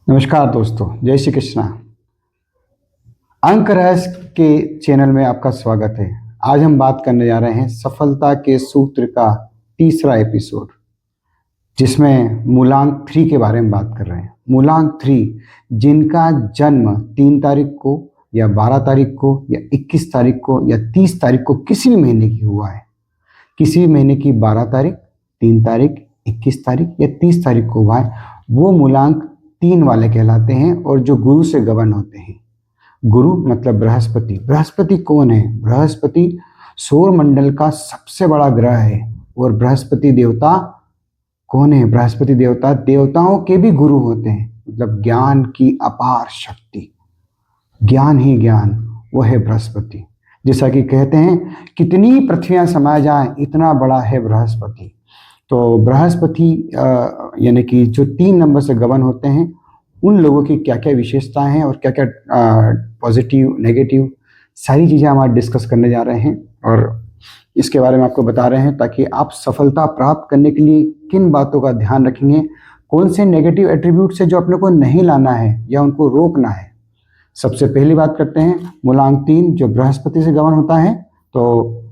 नमस्कार दोस्तों, जय श्री कृष्णा। अंक रहस्य के चैनल में आपका स्वागत है। आज हम बात करने जा रहे हैं सफलता के सूत्र का तीसरा एपिसोड, जिसमें मूलांक 3 के बारे में बात कर रहे हैं। मूलांक 3 जिनका जन्म 3 तारीख को या 12 तारीख को या 21 तारीख को या 30 तारीख को किसी भी महीने की हुआ है, किसी भी महीने की 12 तारीख, 3 तारीख, 21 तारीख या 30 तारीख को हुआ है, वो मूलांक 3 वाले कहलाते हैं और जो गुरु से गवर्न होते हैं। गुरु मतलब बृहस्पति। बृहस्पति कौन है? बृहस्पति सौर मंडल का सबसे बड़ा ग्रह है। और बृहस्पति देवता कौन है? बृहस्पति देवता देवताओं के भी गुरु होते हैं, मतलब ज्ञान की अपार शक्ति, ज्ञान ही ज्ञान, वो है बृहस्पति। जैसा कि कहते हैं कितनी पृथ्वियां समा जाए इतना बड़ा है बृहस्पति। तो बृहस्पति यानी कि जो 3 नंबर से गवर्न होते हैं, उन लोगों की क्या क्या विशेषताएं हैं और क्या क्या पॉजिटिव नेगेटिव सारी चीज़ें हम आज डिस्कस करने जा रहे हैं और इसके बारे में आपको बता रहे हैं, ताकि आप सफलता प्राप्त करने के लिए किन बातों का ध्यान रखेंगे, कौन से नेगेटिव एट्रीब्यूट से जो अपने को नहीं लाना है या उनको रोकना है। सबसे पहली बात करते हैं मूलांक 3 जो बृहस्पति से गवर्न होता है। तो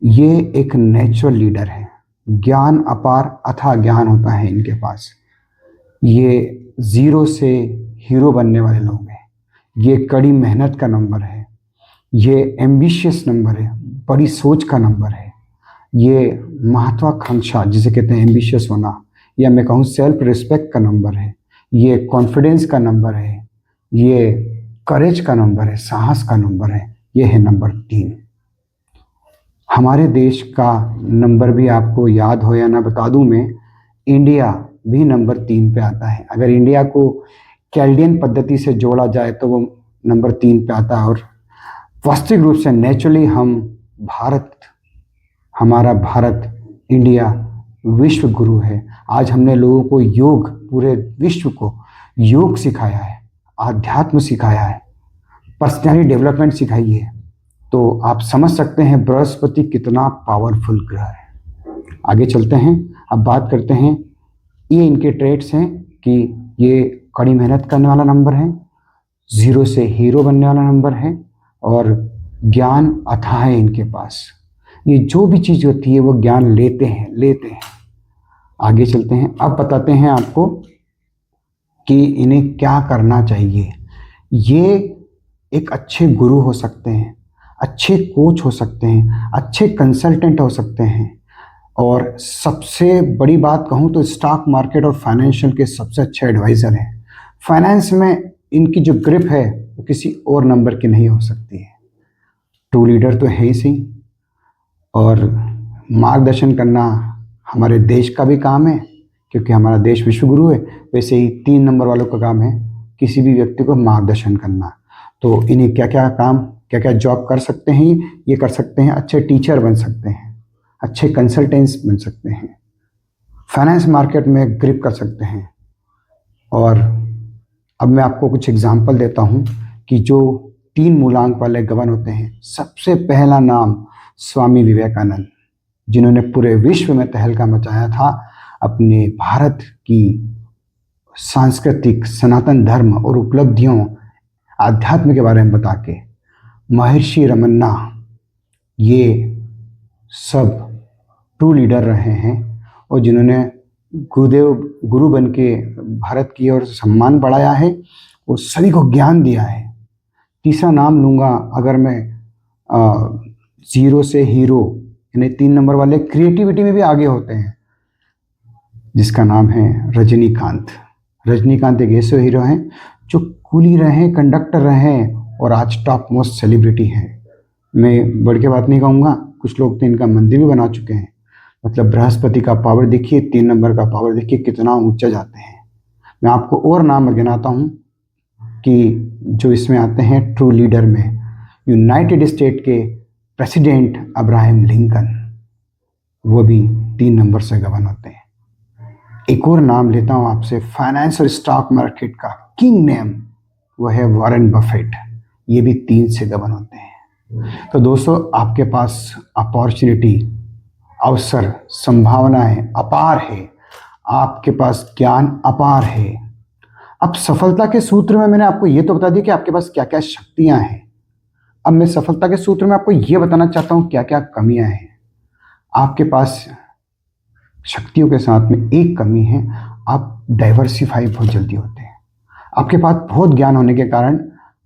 ये एक नेचुरल लीडर है, ज्ञान अपार अथाह ज्ञान होता है इनके पास। ये 0 से हीरो बनने वाले लोग हैं। ये कड़ी मेहनत का नंबर है, ये एम्बिशियस नंबर है, बड़ी सोच का नंबर है, ये महत्वाकांक्षा जिसे कहते हैं एम्बिशियस होना, या मैं कहूँ सेल्फ रिस्पेक्ट का नंबर है, ये कॉन्फिडेंस का नंबर है, ये करेज का नंबर है, साहस का नंबर है। ये है नंबर 3। हमारे देश का नंबर भी आपको याद हो या ना बता दूं मैं, इंडिया भी नंबर 3 पे आता है। अगर इंडिया को कैल्डियन पद्धति से जोड़ा जाए तो वो नंबर 3 पे आता है। और वास्तविक रूप से नेचुरली हम भारत, हमारा भारत, इंडिया विश्व गुरु है। आज हमने लोगों को योग, पूरे विश्व को योग सिखाया है, आध्यात्म सिखाया है, पर्सनैलिटी डेवलपमेंट सिखाई है। तो आप समझ सकते हैं बृहस्पति कितना पावरफुल ग्रह है। आगे चलते हैं, अब बात करते हैं ये इनके ट्रेट्स हैं कि ये कड़ी मेहनत करने वाला नंबर है, 0 से हीरो बनने वाला नंबर है और ज्ञान अथाह है इनके पास। ये जो भी चीज़ होती है वो ज्ञान लेते हैं। आगे चलते हैं, अब बताते हैं आपको कि इन्हें क्या करना चाहिए। ये एक अच्छे गुरु हो सकते हैं, अच्छे कोच हो सकते हैं, अच्छे कंसल्टेंट हो सकते हैं, और सबसे बड़ी बात कहूँ तो स्टॉक मार्केट और फाइनेंशियल के सबसे अच्छे एडवाइज़र हैं। फाइनेंस में इनकी जो ग्रिप है वो किसी और नंबर की नहीं हो सकती है। ट्रू लीडर तो है ही सही, और मार्गदर्शन करना हमारे देश का भी काम है, क्योंकि हमारा देश विश्वगुरु है। वैसे ही 3 नंबर वालों का काम है किसी भी व्यक्ति को मार्गदर्शन करना। तो इन्हें क्या क्या काम, क्या क्या जॉब कर सकते हैं, ये कर सकते हैं। अच्छे टीचर बन सकते हैं, अच्छे कंसल्टेंट्स बन सकते हैं, फाइनेंस मार्केट में ग्रिप कर सकते हैं। और अब मैं आपको कुछ एग्जांपल देता हूं कि जो 3 मूलांक वाले गवर्न होते हैं। सबसे पहला नाम स्वामी विवेकानंद, जिन्होंने पूरे विश्व में तहलका मचाया था अपने भारत की सांस्कृतिक सनातन धर्म और उपलब्धियों, आध्यात्म के बारे में बता के। महर्षि रमन्ना, ये सब ट्रू लीडर रहे हैं और जिन्होंने गुरु बन के भारत की ओर सम्मान बढ़ाया है और सभी को ज्ञान दिया है। तीसरा नाम लूँगा अगर मैं 0 से हीरो, यानी 3 नंबर वाले क्रिएटिविटी में भी आगे होते हैं, जिसका नाम है रजनीकांत। रजनीकांत एक ऐसे हीरो हैं जो कूली रहे, कंडक्टर रहे और आज टॉप मोस्ट सेलिब्रिटी हैं। मैं बढ़ के बात नहीं कहूँगा, कुछ लोग तो इनका मंदिर भी बना चुके हैं। मतलब बृहस्पति का पावर देखिए, 3 नंबर का पावर देखिए कितना ऊंचा जाते हैं। मैं आपको और नाम गिनाता हूँ कि जो इसमें आते हैं ट्रू लीडर में। यूनाइटेड स्टेट के प्रेसिडेंट अब्राहम लिंकन, वो भी 3 नंबर से गवर्न होते हैं। एक और नाम लेता हूँ आपसे, फाइनेंस और स्टॉक मार्केट का किंग नेम, वो है वॉरेन बफेट। ये भी 3 से गवर्न होते हैं। तो दोस्तों, आपके पास अपॉर्चुनिटी, अवसर, संभावनाएं अपार है, आपके पास ज्ञान अपार है। अब सफलता के सूत्र में मैंने आपको ये तो बता दिया कि आपके पास क्या क्या शक्तियां हैं। अब मैं सफलता के सूत्र में आपको ये बताना चाहता हूं क्या क्या कमियां हैं। आपके पास शक्तियों के साथ में एक कमी है, आप डाइवर्सिफाई बहुत जल्दी होते हैं। आपके पास बहुत ज्ञान होने के कारण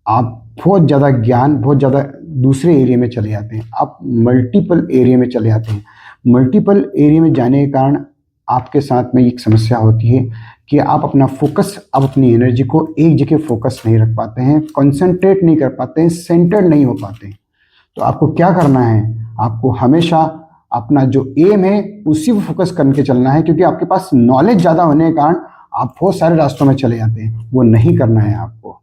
आप बहुत ज़्यादा ज्ञान, बहुत ज़्यादा दूसरे एरिया में चले जाते हैं। आप मल्टीपल एरिया में चले जाते हैं। मल्टीपल एरिया में जाने के कारण आपके साथ में एक समस्या होती है कि आप अपना फोकस, आप अपनी एनर्जी को एक जगह फोकस नहीं रख पाते हैं, कंसंट्रेट नहीं कर पाते हैं, सेंटर्ड नहीं हो पाते हैं। तो आपको क्या करना है, आपको हमेशा अपना जो एम है उसी पर फोकस करके चलना है, क्योंकि आपके पास नॉलेज ज़्यादा होने के कारण आप बहुत सारे रास्तों में चले जाते हैं। वो नहीं करना है आपको।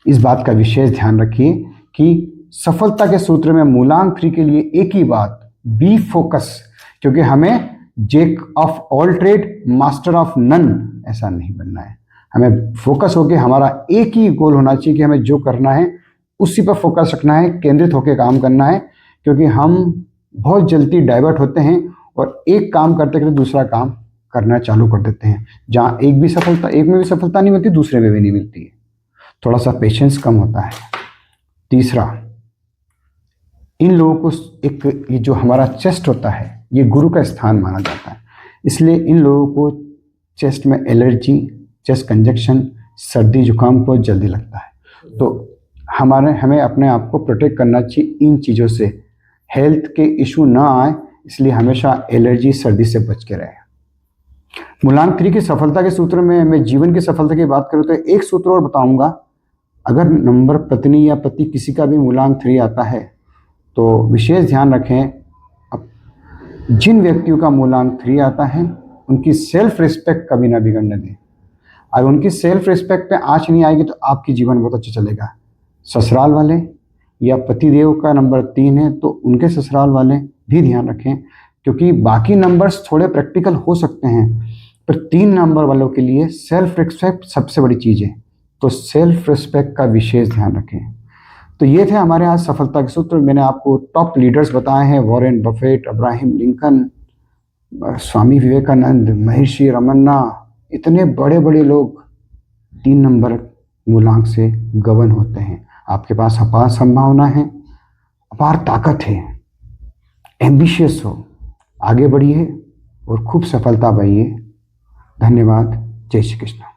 इस बात का विशेष ध्यान रखिए कि सफलता के सूत्र में मूलांक 3 के लिए एक ही बात, बी फोकस। क्योंकि हमें jack of all trade master of none ऐसा नहीं बनना है। हमें फोकस होकर हमारा एक ही गोल होना चाहिए कि हमें जो करना है उसी पर फोकस रखना है, केंद्रित होकर काम करना है। क्योंकि हम बहुत जल्दी डाइवर्ट होते हैं और एक काम करते करते दूसरा काम करना चालू कर देते हैं। जहाँ एक में भी सफलता नहीं मिलती, दूसरे में भी नहीं मिलती है। थोड़ा सा पेशेंस कम होता है। तीसरा, इन लोगों को ये जो हमारा चेस्ट होता है ये गुरु का स्थान माना जाता है। इसलिए इन लोगों को चेस्ट में एलर्जी, चेस्ट कंजक्शन, सर्दी जुकाम बहुत जल्दी लगता है। तो हमें अपने आप को प्रोटेक्ट करना चाहिए इन चीज़ों से, हेल्थ के इशू ना आए, इसलिए हमेशा एलर्जी, सर्दी से बच के रहे। मूलांक 3 की सफलता के सूत्र में मैं जीवन की सफलता की बात करूँ तो एक सूत्र और बताऊंगा। अगर नंबर पत्नी या पति किसी का भी मूलांक 3 आता है तो विशेष ध्यान रखें, अब जिन व्यक्तियों का मूलांक 3 आता है उनकी सेल्फ रिस्पेक्ट कभी ना बिगड़ने दें। अगर उनकी सेल्फ रिस्पेक्ट पे आँच नहीं आएगी तो आपकी जीवन बहुत अच्छा चलेगा। ससुराल वाले या पतिदेव का नंबर 3 है तो उनके ससुराल वाले भी ध्यान रखें, क्योंकि बाकी नंबर्स थोड़े प्रैक्टिकल हो सकते हैं पर 3 नंबर वालों के लिए सेल्फ रिस्पेक्ट सबसे बड़ी चीज़ है। तो सेल्फ रिस्पेक्ट का विशेष ध्यान रखें। तो ये थे हमारे आज सफलता के सूत्र। मैंने आपको टॉप लीडर्स बताए हैं, Warren Buffett, Abraham Lincoln, Swami Vivekananda, महर्षि रमन्ना, इतने बड़े बड़े लोग 3 नंबर मूलांक से गवर्न होते हैं। आपके पास अपार संभावना है, अपार ताकत है, एम्बिशियस हो, आगे बढ़िए और खूब सफलता पाइए। धन्यवाद। जय श्री कृष्ण।